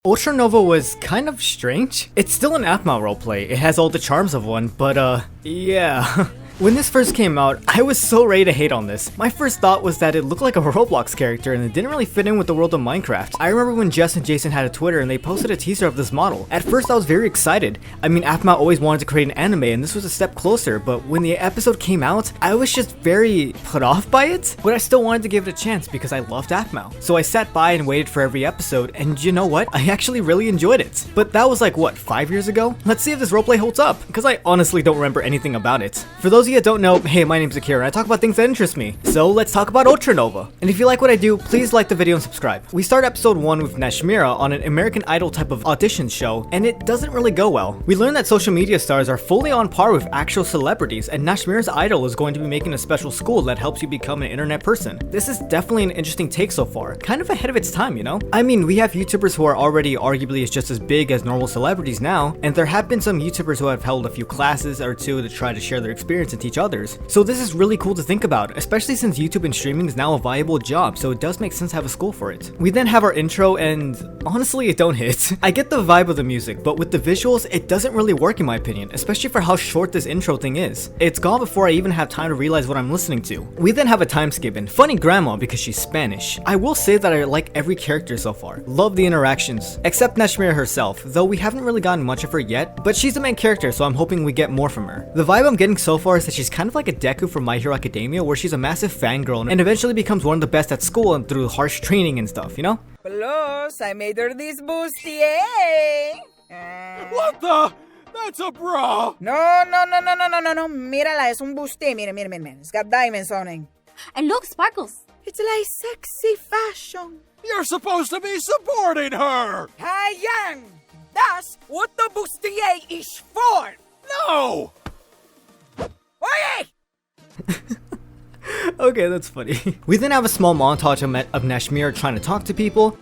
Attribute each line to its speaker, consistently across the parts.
Speaker 1: Ultra Nova was kind of strange. It's still an Aphmau roleplay. It has all the charms of one, but yeah. When this first came out, I was so ready to hate on this. My first thought was that it looked like a Roblox character and it didn't really fit in with the world of Minecraft. I remember when Jess and Jason had a Twitter and they posted a teaser of this model. At first I was very excited. I mean, Aphmau always wanted to create an anime and this was a step closer, but when the episode came out, I was just very put off by it. But I still wanted to give it a chance because I loved Aphmau. So I sat by and waited for every episode, and you know what? I actually really enjoyed it. But that was like, what, 5 years ago? Let's see if this roleplay holds up, because I honestly don't remember anything about it. For those of you that don't know, hey, my name's Akira and I talk about things that interest me. So let's talk about Ultra Nova. And if you like what I do, please like the video and subscribe. We start episode 1 with Nashmira on an American Idol type of audition show, and it doesn't really go well. We learn that social media stars are fully on par with actual celebrities, and Nashmira's idol is going to be making a special school that helps you become an internet person. This is definitely an interesting take so far. Kind of ahead of its time, you know? I mean, we have YouTubers who are already arguably just as big as normal celebrities now, and there have been some YouTubers who have held a few classes or two to try to share their experience and teach others. So this is really cool to think about, especially since YouTube and streaming is now a viable job, so it does make sense to have a school for it. We then have our intro, and honestly, it don't hit. I get the vibe of the music, but with the visuals, it doesn't really work in my opinion, especially for how short this intro thing is. It's gone before I even have time to realize what I'm listening to. We then have a time skip and funny grandma because she's Spanish. I will say that I like every character so far. Love the interactions, except Nashmira herself, though we haven't really gotten much of her yet, but she's the main character, so I'm hoping we get more from her. The vibe I'm getting so far is that she's kind of like a Deku from My Hero Academia, where she's a massive fangirl and eventually becomes one of the best at school and through harsh training and stuff, you know?
Speaker 2: Plus, I made her this bustier.
Speaker 3: What the? That's a bra!
Speaker 2: No. Mírala, es un bustier. Mira. It's got diamonds on it.
Speaker 4: And look, sparkles.
Speaker 2: It's like sexy fashion.
Speaker 3: You're supposed to be supporting her!
Speaker 2: I am. That's what the bustier is for.
Speaker 3: No!
Speaker 2: Oye!
Speaker 1: Okay, that's funny. We then have a small montage of Nashmira trying to talk to people.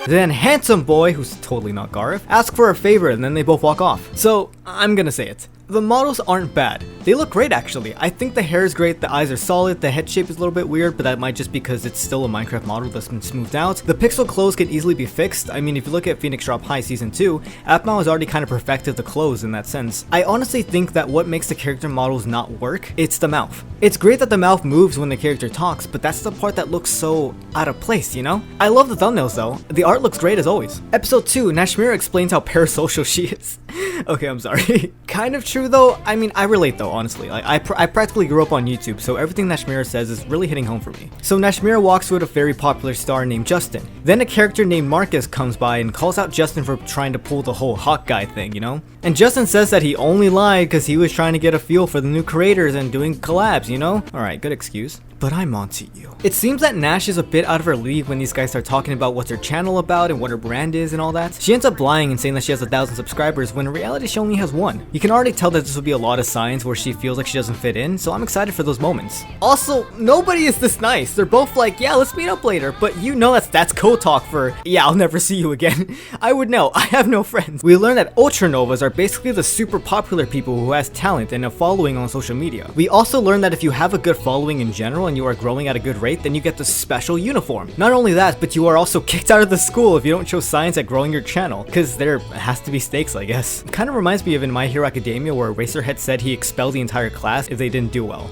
Speaker 1: Then Handsome Boy, who's totally not Gareth, asks for a favor and then they both walk off. So, I'm gonna say it. The models aren't bad. They look great actually. I think the hair is great, the eyes are solid, the head shape is a little bit weird, but that might just because it's still a Minecraft model that's been smoothed out. The pixel clothes can easily be fixed. I mean, if you look at Phoenix Drop High Season 2, Aphmau has already kind of perfected the clothes in that sense. I honestly think that what makes the character models not work, it's the mouth. It's great that the mouth moves when the character talks, but that's the part that looks so out of place, you know? I love the thumbnails though. The art looks great as always. Episode 2, Nashmira explains how parasocial she is. Okay, I'm sorry. Kind of true though. I mean, I relate though, honestly. Like, I practically grew up on YouTube, so everything Nashmira says is really hitting home for me. So Nashmira walks with a very popular star named Justin. Then a character named Marcus comes by and calls out Justin for trying to pull the whole hot guy thing, you know? And Justin says that he only lied because he was trying to get a feel for the new creators and doing collabs, you know? Alright, good excuse. But I'm onto you. It seems that Nash is a bit out of her league when these guys start talking about what's her channel about and what her brand is and all that. She ends up lying and saying that she has 1,000 subscribers when in reality she only has 1. You can already tell that this will be a lot of signs where she feels like she doesn't fit in, so I'm excited for those moments. Also, nobody is this nice. They're both like, yeah, let's meet up later, but you know that's code talk for, yeah, I'll never see you again. I would know. I have no friends. We learn that Ultra Novas are basically the super popular people who has talent and a following on social media. We also learn that if you have a good following in general and you are growing at a good rate, then you get the special uniform. Not only that, but you are also kicked out of the school if you don't show signs at growing your channel, because there has to be stakes, I guess. It kind of reminds me of in My Hero Academia where Eraserhead said he expelled the entire class if they didn't do well.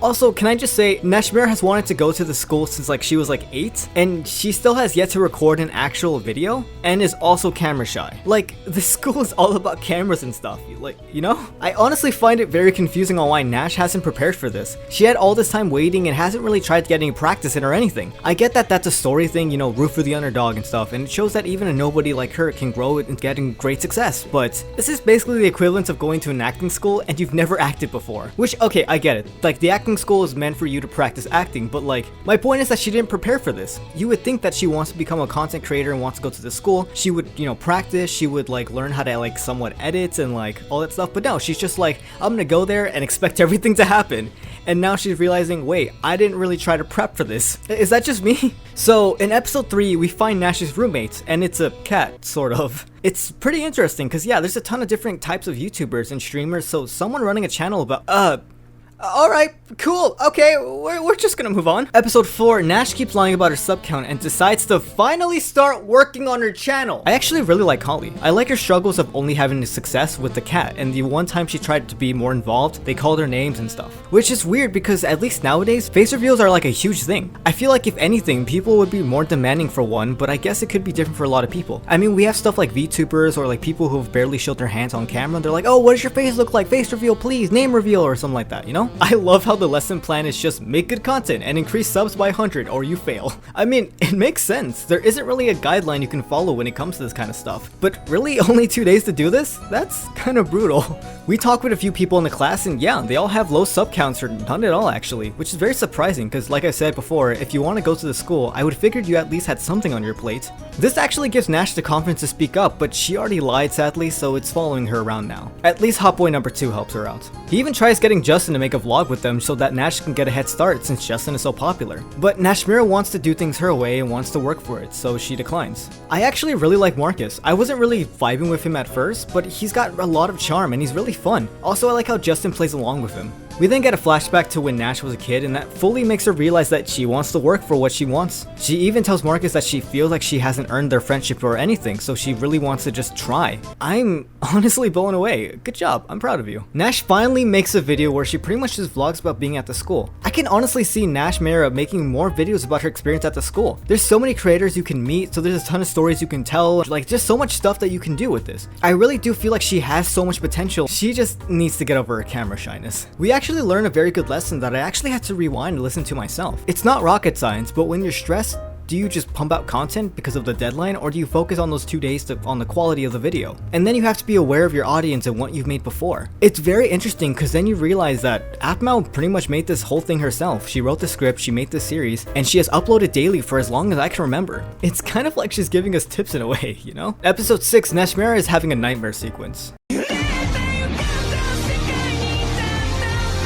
Speaker 1: Also, can I just say, Nashmira has wanted to go to the school since like she was like 8, and she still has yet to record an actual video, and is also camera shy. Like, the school is all about cameras and stuff, like, you know? I honestly find it very confusing on why Nash hasn't prepared for this. She had all this time waiting and hasn't really tried to get any practice in or anything. I get that that's a story thing, you know, root for the underdog and stuff, and it shows that even a nobody like her can grow and getting great success, but this is basically the equivalent of going to an acting school and you've never acted before. Which, okay, I get it. Like, the acting school is meant for you to practice acting, but like, my point is that she didn't prepare for this. You would think that she wants to become a content creator and wants to go to the school, she would, you know, practice, she would like learn how to like somewhat edit and like all that stuff, but no, she's just like, I'm gonna go there and expect everything to happen. And now she's realizing, wait, I didn't really try to prep for this. Is that just me? So in episode 3, we find Nash's roommate, and it's a cat, sort of. It's pretty interesting, because yeah, there's a ton of different types of YouTubers and streamers, so someone running a channel about, Alright, cool. Okay, we're just gonna move on. Episode 4, Nash keeps lying about her sub count and decides to finally start working on her channel. I actually really like Holly. I like her struggles of only having success with the cat, and the one time she tried to be more involved, they called her names and stuff. Which is weird because at least nowadays, face reveals are like a huge thing. I feel like if anything, people would be more demanding for one, but I guess it could be different for a lot of people. I mean, we have stuff like VTubers or like people who've barely showed their hands on camera. They're like, oh, what does your face look like? Face reveal, please. Name reveal or something like that, you know? I love how the lesson plan is just make good content and increase subs by 100 or you fail. I mean, it makes sense. There isn't really a guideline you can follow when it comes to this kind of stuff. But really, only 2 days to do this? That's kind of brutal. We talked with a few people in the class and yeah, they all have low sub counts or none at all actually, which is very surprising because like I said before, if you want to go to the school, I would figured you at least had something on your plate. This actually gives Nash the confidence to speak up, but she already lied sadly, so it's following her around now. At least Hot Boy number 2 helps her out. He even tries getting Justin to make a vlog with them so that Nash can get a head start since Justin is so popular. But Nashmira wants to do things her way and wants to work for it, so she declines. I actually really like Marcus. I wasn't really vibing with him at first, but he's got a lot of charm and he's really fun. Also, I like how Justin plays along with him. We then get a flashback to when Nash was a kid, and that fully makes her realize that she wants to work for what she wants. She even tells Marcus that she feels like she hasn't earned their friendship or anything, so she really wants to just try. I'm honestly blown away. Good job, I'm proud of you. Nash finally makes a video where she pretty much just vlogs about being at the school. I can honestly see Nashmira making more videos about her experience at the school. There's so many creators you can meet, so there's a ton of stories you can tell, like just so much stuff that you can do with this. I really do feel like she has so much potential. She just needs to get over her camera shyness. We actually learned a very good lesson that I actually had to rewind and listen to myself. It's not rocket science, but when you're stressed, do you just pump out content because of the deadline, or do you focus on those 2 days on the quality of the video? And then you have to be aware of your audience and what you've made before. It's very interesting because then you realize that Atmao pretty much made this whole thing herself. She wrote the script, she made the series, and she has uploaded daily for as long as I can remember. It's kind of like she's giving us tips in a way, you know? Episode 6, Nashmira is having a nightmare sequence.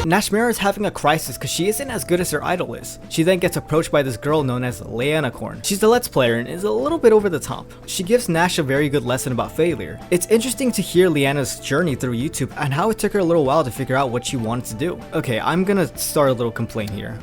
Speaker 1: Nashmira is having a crisis because she isn't as good as her idol is. She then gets approached by this girl known as Leannacorn. She's a Let's Player and is a little bit over the top. She gives Nash a very good lesson about failure. It's interesting to hear Leanna's journey through YouTube and how it took her a little while to figure out what she wanted to do. Okay, I'm gonna start a little complaint here.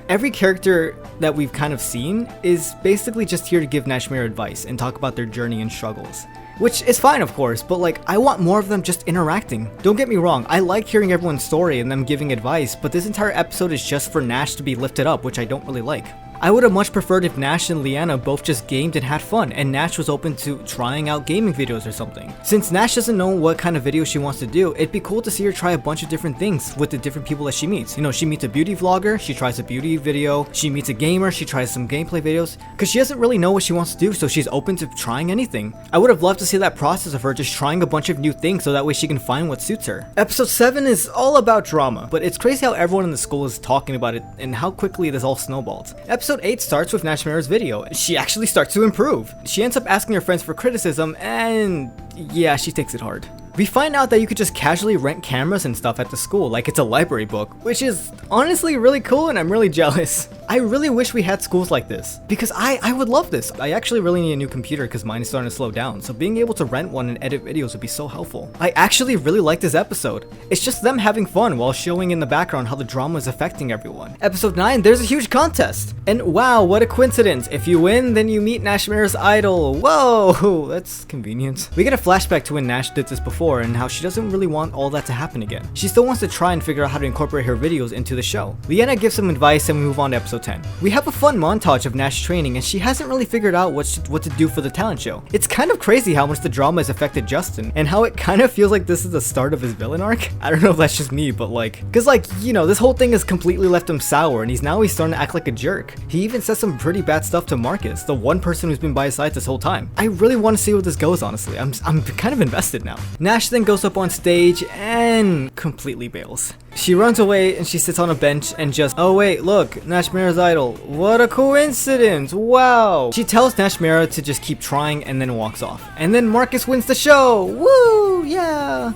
Speaker 1: Every character that we've kind of seen is basically just here to give Nashmira advice and talk about their journey and struggles. Which is fine, of course, but like, I want more of them just interacting. Don't get me wrong, I like hearing everyone's story and them giving advice, but this entire episode is just for Nash to be lifted up, which I don't really like. I would have much preferred if Nash and Leanna both just gamed and had fun, and Nash was open to trying out gaming videos or something. Since Nash doesn't know what kind of video she wants to do, it'd be cool to see her try a bunch of different things with the different people that she meets. You know, she meets a beauty vlogger, she tries a beauty video, she meets a gamer, she tries some gameplay videos, because she doesn't really know what she wants to do, so she's open to trying anything. I would have loved to see that process of her just trying a bunch of new things so that way she can find what suits her. Episode 7 is all about drama, but it's crazy how everyone in the school is talking about it and how quickly this all snowballed. Episode 8 starts with Nashmira's video. She actually starts to improve. She ends up asking her friends for criticism, and yeah, she takes it hard. We find out that you could just casually rent cameras and stuff at the school like it's a library book, which is honestly really cool and I'm really jealous. I really wish we had schools like this because I would love this. I actually really need a new computer because mine is starting to slow down, so being able to rent one and edit videos would be so helpful. I actually really like this episode. It's just them having fun while showing in the background how the drama is affecting everyone. Episode 9, there's a huge contest. And wow, what a coincidence. If you win, then you meet Nashmira's idol. Whoa, that's convenient. We get a flashback to when Nash did this before and how she doesn't really want all that to happen again. She still wants to try and figure out how to incorporate her videos into the show. Leanna gives some advice and we move on to episode 10. We have a fun montage of Nash training and she hasn't really figured out what to do for the talent show. It's kind of crazy how much the drama has affected Justin and how it kind of feels like this is the start of his villain arc. I don't know if that's just me, but like, cause like, you know, this whole thing has completely left him sour and he's starting to act like a jerk. He even says some pretty bad stuff to Marcus, the one person who's been by his side this whole time. I really want to see where this goes, honestly. I'm kind of invested now. Nash then goes up on stage and completely bails. She runs away and she sits on a bench and just, oh wait, look, Nashmira's idol. What a coincidence, wow. She tells Nashmira to just keep trying and then walks off. And then Marcus wins the show, woo, yeah.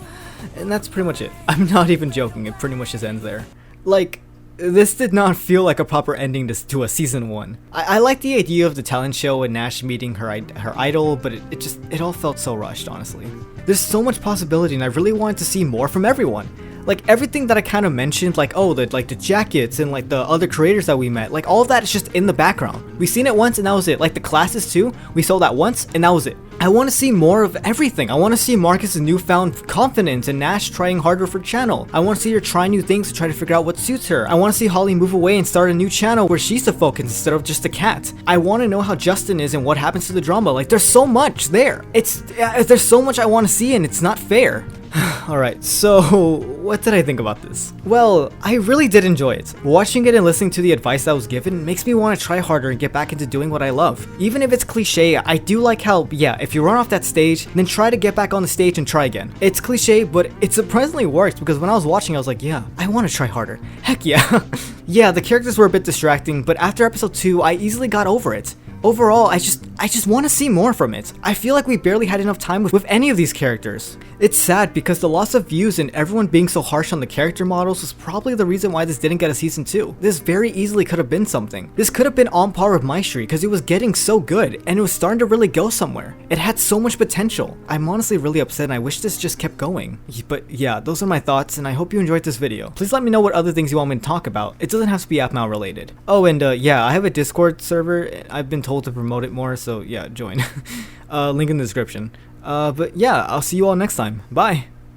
Speaker 1: And that's pretty much it. I'm not even joking, it pretty much just ends there. Like, this did not feel like a proper ending to a season 1. I like the idea of the talent show and Nash meeting her idol, but it all felt so rushed, honestly. There's so much possibility and I really wanted to see more from everyone. Like everything that I kind of mentioned, like oh the jackets and like the other creators that we met, like all of that is just in the background. We seen it once and that was it. Like the classes too, we saw that once and that was it. I want to see more of everything. I want to see Marcus's newfound confidence and Nash trying harder for channel. I want to see her try new things to try to figure out what suits her. I want to see Holly move away and start a new channel where she's the focus instead of just a cat. I want to know how Justin is and what happens to the drama. Like there's so much there. There's so much I want to see and it's not fair. Alright, so what did I think about this? Well, I really did enjoy it. Watching it and listening to the advice that was given makes me want to try harder and get back into doing what I love. Even if it's cliche, I do like how, yeah, if you run off that stage, then try to get back on the stage and try again. It's cliche, but it surprisingly works because when I was watching, I was like, yeah, I want to try harder. Heck yeah. Yeah, the characters were a bit distracting, but after episode 2, I easily got over it. Overall, I just want to see more from it. I feel like we barely had enough time with any of these characters. It's sad because the loss of views and everyone being so harsh on the character models was probably the reason why this didn't get a season 2. This very easily could have been something. This could have been on par with Maestri because it was getting so good and it was starting to really go somewhere. It had so much potential. I'm honestly really upset and I wish this just kept going. But yeah, those are my thoughts and I hope you enjoyed this video. Please let me know what other things you want me to talk about. It doesn't have to be AppMao related. Oh, and yeah, I have a Discord server. I've been told to promote it more, so yeah, join. Link in the description. But yeah, I'll see you all next time. Bye!